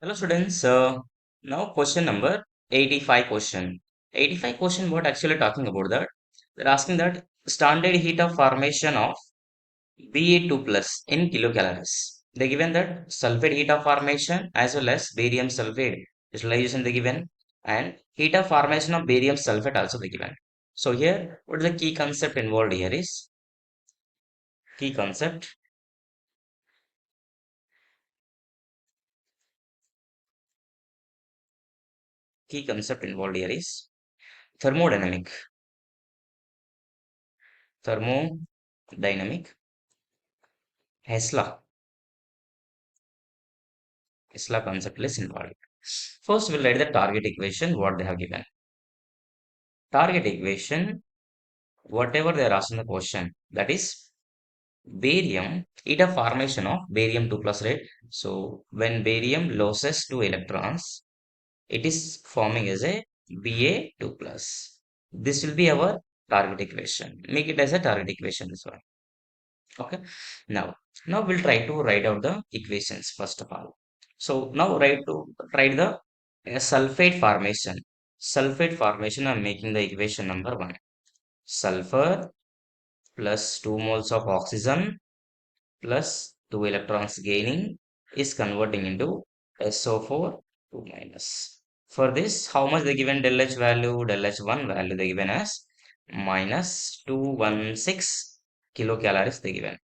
Hello students, now question number 85 question. 85 question what actually talking about that? They're asking that standard heat of formation of Ba2 plus in kilocalories. They given that sulfate heat of formation as well as barium sulfate crystallization they given and heat of formation of barium sulfate also they given. So here what is the key concept involved here is key concept involved here is thermodynamic thermodynamic Hesla concept is involved. First, we'll write the target equation, what they have given. Target equation, whatever they are asking the question, that is barium, it a formation of barium 2 plus, right? So, when barium loses 2 electrons, it is forming as a Ba2 plus. This will be our target equation. Make it as a target equation, this one. Okay. Now we'll try to write out the equations first of all. So now try the sulfate formation. Sulfate formation, I'm making the equation number one. Sulfur plus 2 moles of oxygen plus 2 electrons gaining is converting into SO4 2 minus. For this, how much they given del H value? Del H1 value they given as minus 216 kilocalories they given.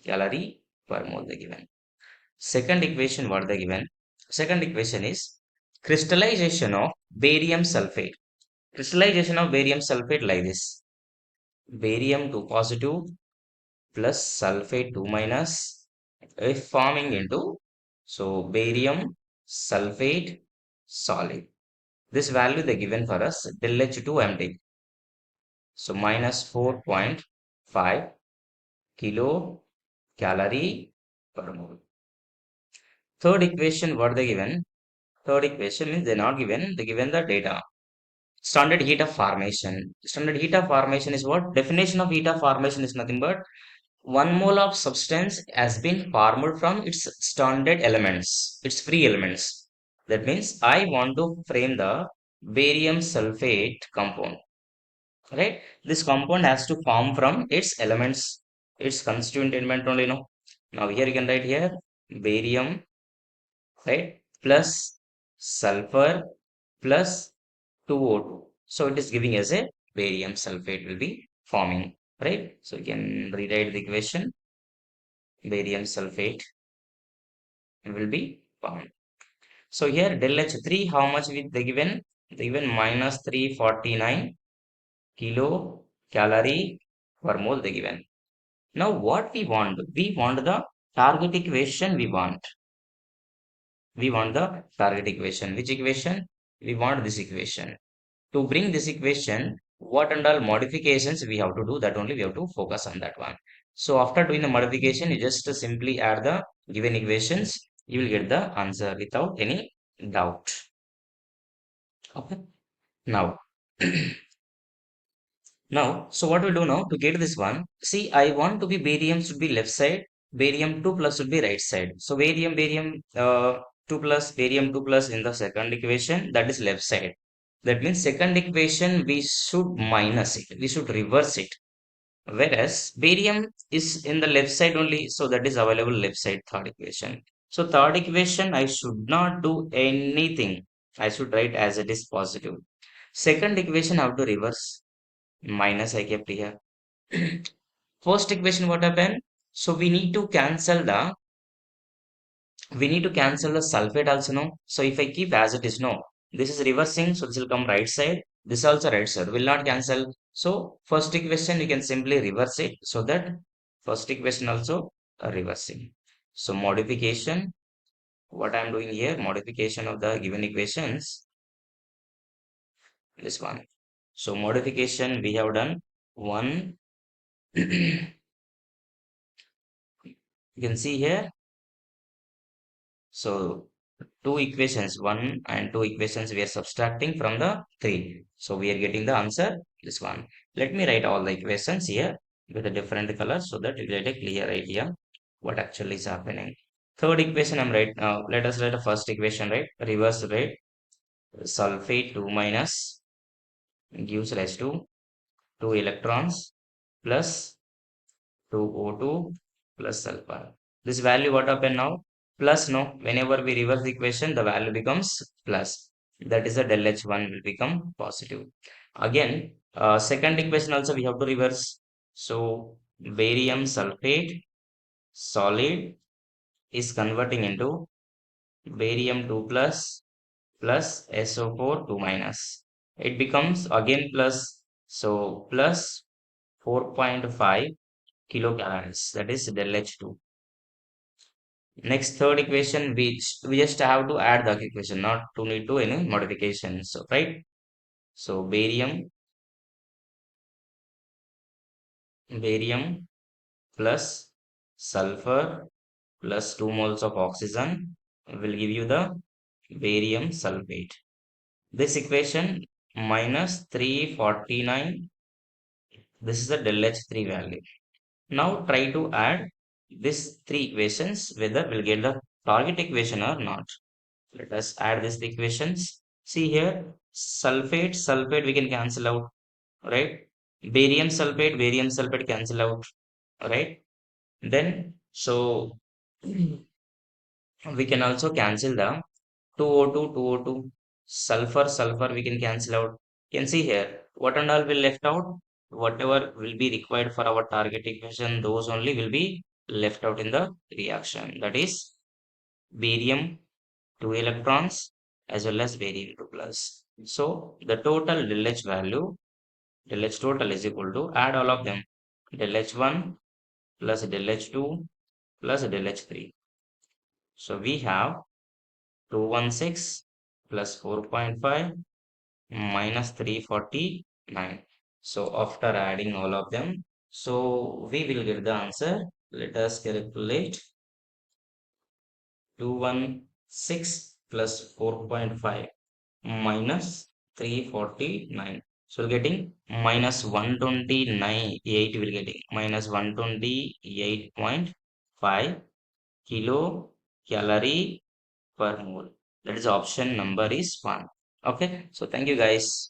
Calorie per mole they given. Second equation what they given? Second equation is crystallization of barium sulfate. Crystallization of barium sulfate like this. Barium 2 positive plus sulfate 2 minus if forming into so barium sulfate solid. This value they given for us del H2 empty. So minus 4.5 kilo calorie per mole. Third equation what they given? Third equation means they're not given, they given the data. Standard heat of formation. Standard heat of formation is what? Definition of heat of formation is nothing but 1 mole of substance has been formed from its standard elements, its free elements. That means I want to frame the barium sulfate compound, right? This compound has to form from its elements, its constituent element only, no? Now here you can write here barium, right? Plus sulfur plus 2O2. So it is giving as a barium sulfate will be forming, right? So you can rewrite the equation. Barium sulfate will be formed. So here del H3, how much with they given? They given minus 349 kilo calorie per mole they given. Now what we want? We want the target equation we want. We want the target equation. Which equation? We want this equation. To bring this equation, what and all modifications we have to do, that only we have to focus on that one. So after doing the modification, you just simply add the given equations, you will get the answer without any doubt. Okay. Now, so what we do now to get this one, see, I want to be barium should be left side, barium 2 plus should be right side. So barium 2 plus, barium 2 plus in the second equation, that is left side. That means second equation we should minus it, we should reverse it. Whereas barium is in the left side only, so that is available left side third equation. So third equation I should not do anything. I should write as it is positive. Second equation I have to reverse minus I kept here. First equation what happened? So we need to cancel the sulfate also, no? So if I keep as it is, no, this is reversing, so this will come right side, this also right side will not cancel. So first equation you can simply reverse it, so that first equation also reversing. So modification, what I am doing here, modification of the given equations, this one. So modification we have done one. You can see here, so two equations, one and two equations we are subtracting from the three. So we are getting the answer, this one. Let me write all the equations here with a different color so that you get a clear idea what actually is happening. Third equation I'm right now. Let us write the first equation, right? Reverse rate. Sulfate 2 minus gives rise to 2 electrons plus 2O2 plus sulfur. This value what happened now? Plus no. Whenever we reverse the equation, the value becomes plus. That is the del H1 will become positive. Again, second equation also we have to reverse. So barium sulfate solid is converting into barium 2 plus plus SO4 2 minus. It becomes again plus. So plus 4.5 kilocalories. That is del H2. Next third equation, which we just have to add the equation, not to need to any modifications. So right. So barium plus sulfur plus 2 moles of oxygen will give you the barium sulfate. This equation minus 349. This is the del H3 value. Now try to add these three equations whether we'll get the target equation or not. Let us add these equations. See here, sulfate we can cancel out, right? Barium sulfate cancel out, right? Then, so we can also cancel the 2O2, sulfur we can cancel out. You can see here, what and all will left out, whatever will be required for our target equation, those only will be left out in the reaction. That is barium 2 electrons as well as barium 2 plus. So the total del H value, del H total is equal to add all of them, del H1 plus del H2 plus del H3. So we have 216 plus 4.5 minus 349. So after adding all of them, so we will get the answer. Let us calculate 216 plus 4.5 minus 349. So getting minus 129.8 will getting minus 128.5 kilo calorie per mole. That is option number is 1. Okay. So thank you guys.